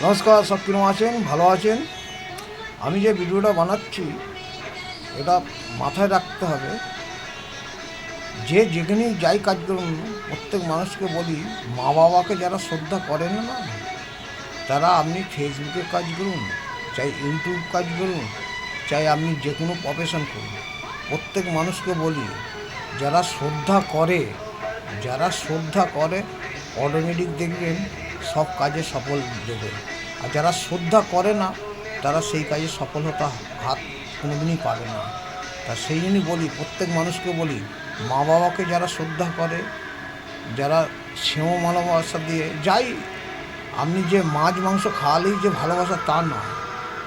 নমস্কার, সব কিরম আছেন? ভালো আছেন? আমি যে ভিডিওটা বানাচ্ছি এটা মাথায় রাখতে হবে, যে যেখানেই যাই কাজ করুন প্রত্যেক মানুষকে বলি, মা বাবাকে যারা শ্রদ্ধা করেন না, তারা আপনি ফেসবুকে কাজ করুন, চাই ইউটিউব কাজ করুন, চাই আপনি যে কোনো প্রফেশন করুন, প্রত্যেক মানুষকে বলি যারা শ্রদ্ধা করে অটোমেটিক দেখবেন সব কাজে সফল দেবে। আর যারা শ্রদ্ধা করে না, তারা সেই কাজে সফলতা হাত কোনোদিনই পাবে না। তা সেই জন্যই বলি, প্রত্যেক মানুষকে বলি, মা বাবাকে যারা শ্রদ্ধা করে, যারা স্নেহ ভালোবাসা দিয়ে যাই, আপনি যে মাছ মাংস খাওয়ালেই যে ভালোবাসা তা নয়,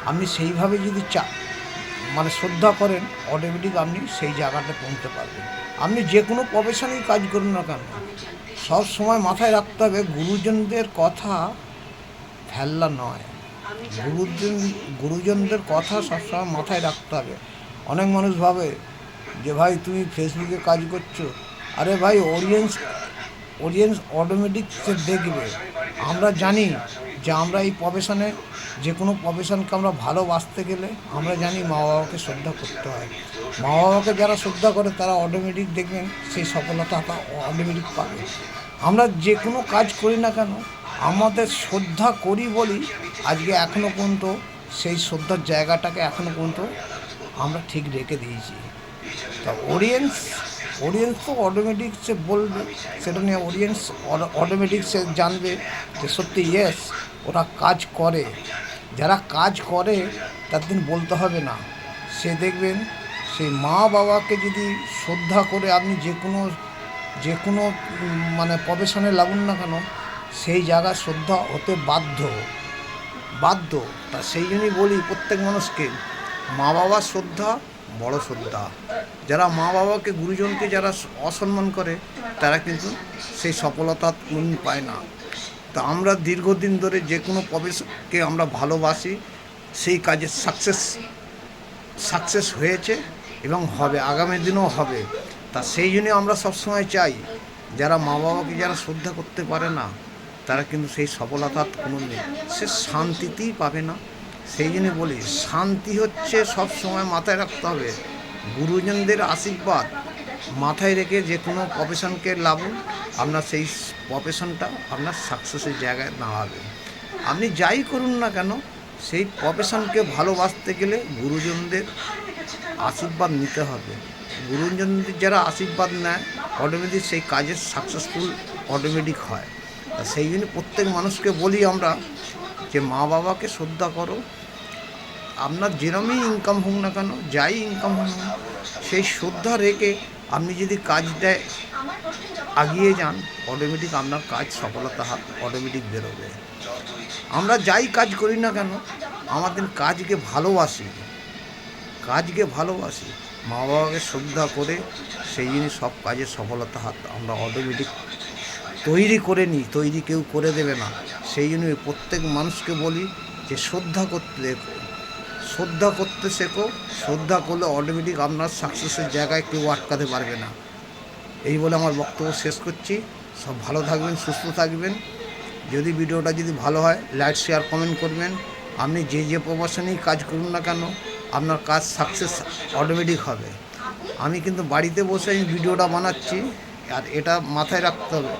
আপনি সেইভাবে যদি শ্রদ্ধা করেন, অটোমেটিক আপনি সেই জায়গাটা পৌঁছতে পারবেন। আপনি যে কোনো প্রফেশনেই কাজ করুন না কেন, সব সময় মাথায় রাখতে হবে গুরুজনদের কথা ফেললা নয়। গুরুজনদের কথা সবসময় মাথায় রাখতে হবে। অনেক মানুষ ভাবে যে ভাই তুমি ফেসবুকে কাজ করছো, আরে ভাই অডিয়েন্স অটোমেটিক সে দেখবে। আমরা জানি যে আমরা এই প্রফেশনে, যে কোনো প্রফেশনকে আমরা ভালোবাসতে গেলে আমরা জানি মা বাবাকে শ্রদ্ধা করতে হয়। মা বাবাকে যারা শ্রদ্ধা করে তারা অটোমেটিক দেখবেন সেই সফলতাটা অটোমেটিক পাবে। আমরা যে কোনো কাজ করি না কেন, আমাদের শ্রদ্ধা করি বলি আজকে এখনও পর্যন্ত সেই শ্রদ্ধার জায়গাটাকে এখনও পর্যন্ত আমরা ঠিক রেখে দিয়েছি। তা অডিয়েন্স তো অটোমেটিক সে বলবে, সেটা নিয়ে অডিয়েন্স অটোমেটিক সে জানবে যে সত্যি ইয়েস ওরা কাজ করে। যারা কাজ করে তাদের বলতে হবে না, সে দেখবেন সেই মা বাবাকে যদি শ্রদ্ধা করে আপনি যে কোনো প্রফেশনে লাগুন না কেন, সেই জায়গায় শ্রদ্ধা হতে বাধ্য। তা সেই জন্যই বলি প্রত্যেক মানুষকে, মা বাবার শ্রদ্ধা বড় শ্রদ্ধা। যারা মা বাবাকে, গুরুজনকে যারা অসম্মান করে, তারা কিন্তু সেই সফলতা কোনোদিন পায় না। তা আমরা দীর্ঘদিন ধরে যে কোনো প্রফেশনকে আমরা ভালোবাসি, সেই কাজে সাকসেস হয়েছে এবং হবে, আগামী দিনেও হবে। তা সেই জন্য আমরা সবসময় চাই, যারা মা বাবাকে যারা শ্রদ্ধা করতে পারে না, তারা কিন্তু সেই সফলতা কোনোদিন সে শান্তিতেই পাবে না। সেই জন্য বলি, শান্তি হচ্ছে সব সময় মাথায় রাখতে হবে। গুরুজনদের আশীর্বাদ মাথায় রেখে যে কোনো প্রফেশনকে লাগুন, আপনার সেই প্রফেশনটা আপনার সাকসেসের জায়গায় দাঁড়াবে। আপনি যাই করুন না কেন, সেই প্রফেশনকে ভালোবাসতে গেলে গুরুজনদের আশীর্বাদ নিতে হবে। গুরুজনদের যারা আশীর্বাদ নেয়, অটোমেটিক সেই কাজের সাকসেসফুল অটোমেটিক হয়। তা সেই জন্য প্রত্যেক মানুষকে বলি আমরা, যে মা বাবাকে শ্রদ্ধা করো। আপনার যেরমই ইনকাম হোক না কেন, যাই ইনকাম হোক না, সেই শ্রদ্ধা রেখে আপনি যদি কাজটায় এগিয়ে যান, অটোমেটিক আপনার কাজ সফলতা হাত অটোমেটিক বেরোবে। আমরা যাই কাজ করি না কেন, আমাদের কাজকে ভালোবাসি, মা বাবাকে শ্রদ্ধা করে সেই জিনিস সব কাজের সফলতা হাত আমরা অটোমেটিক তৈরি কেউ করে দেবে না। সেই জন্য প্রত্যেক মানুষকে বলি যে শ্রদ্ধা করতে শেখো। শ্রদ্ধা করলে অটোমেটিক আপনার সাকসেসের জায়গায় কেউ আটকাতে পারবে না। এই বলে আমার বক্তব্য শেষ করছি। সব ভালো থাকবেন, সুস্থ থাকবেন। যদি ভিডিওটা যদি ভালো হয়, লাইক, শেয়ার, কমেন্ট করবেন। আপনি যে প্রফেশনেই কাজ করুন না কেন, আপনার কাজ সাকসেস অটোমেটিক হবে। আমি কিন্তু বাড়িতে বসে আমি ভিডিওটা বানাচ্ছি, আর এটা মাথায় রাখতে হবে,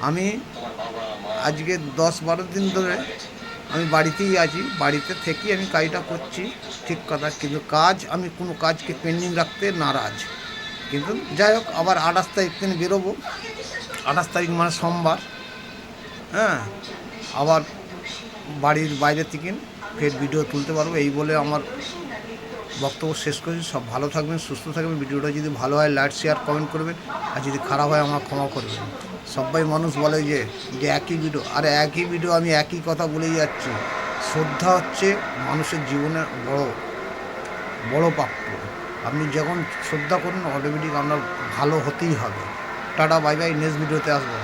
আমি আজকে 10-12 দিন ধরে আমি বাড়িতেই আছি, বাড়িতে থেকেই আমি কাজটা করছি, ঠিক কথা। কিন্তু আমি কোনো কাজকে পেন্ডিং রাখতে নারাজ। কিন্তু যাই হোক, আবার 28 তারিখ দিন বেরোবো। 28 তারিখ সোমবার, হ্যাঁ, আবার বাড়ির বাইরে থেকে ফের ভিডিও তুলতে পারবো। এই বলে আমার বক্তব্য শেষ করছি। সব ভালো থাকবেন, সুস্থ থাকবেন। ভিডিওটা যদি ভালো হয়, লাইক, শেয়ার, কমেন্ট করবেন। আর যদি খারাপ হয়, আমার ক্ষমা করবেন। সবাই মানুষ বলে যে একই ভিডিও, আরে একই ভিডিও আমি একই কথা বলেই যাচ্ছি। শ্রদ্ধা হচ্ছে মানুষের জীবনের বড় প্রাপ্য। আপনি যখন শ্রদ্ধা করুন, অটোমেটিক আপনার ভালো হতেই হবে। টাটা, বাই বাই, নেক্সট ভিডিওতে আসবো।